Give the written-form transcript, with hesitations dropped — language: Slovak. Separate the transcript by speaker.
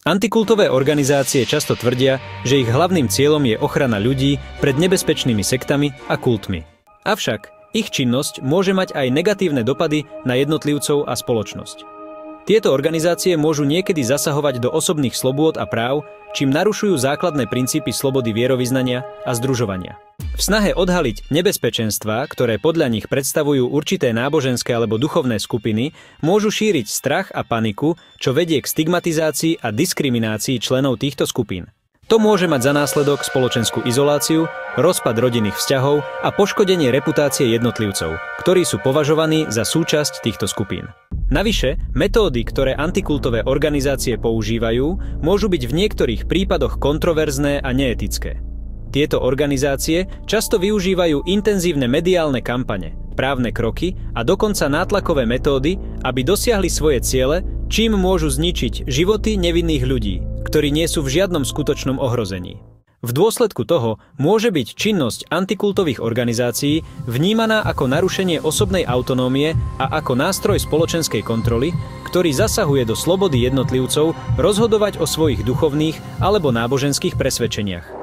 Speaker 1: Antikultové organizácie často tvrdia, že ich hlavným cieľom je ochrana ľudí pred nebezpečnými sektami a kultmi. Avšak ich činnosť môže mať aj negatívne dopady na jednotlivcov a spoločnosť. Tieto organizácie môžu niekedy zasahovať do osobných slobôd a práv, čím narušujú základné princípy slobody vierovyznania a združovania. V snahe odhaliť nebezpečenstvá, ktoré podľa nich predstavujú určité náboženské alebo duchovné skupiny, môžu šíriť strach a paniku, čo vedie k stigmatizácii a diskriminácii členov týchto skupín. To môže mať za následok spoločenskú izoláciu, rozpad rodinných vzťahov a poškodenie reputácie jednotlivcov, ktorí sú považovaní za súčasť týchto skupín. Navyše, metódy, ktoré antikultové organizácie používajú, môžu byť v niektorých prípadoch kontroverzné a neetické. Tieto organizácie často využívajú intenzívne mediálne kampane, právne kroky a dokonca nátlakové metódy, aby dosiahli svoje ciele, čím môžu zničiť životy nevinných ľudí, ktorí nie sú v žiadnom skutočnom ohrození. V dôsledku toho môže byť činnosť antikultových organizácií vnímaná ako narušenie osobnej autonómie a ako nástroj spoločenskej kontroly, ktorý zasahuje do slobody jednotlivcov rozhodovať o svojich duchovných alebo náboženských presvedčeniach.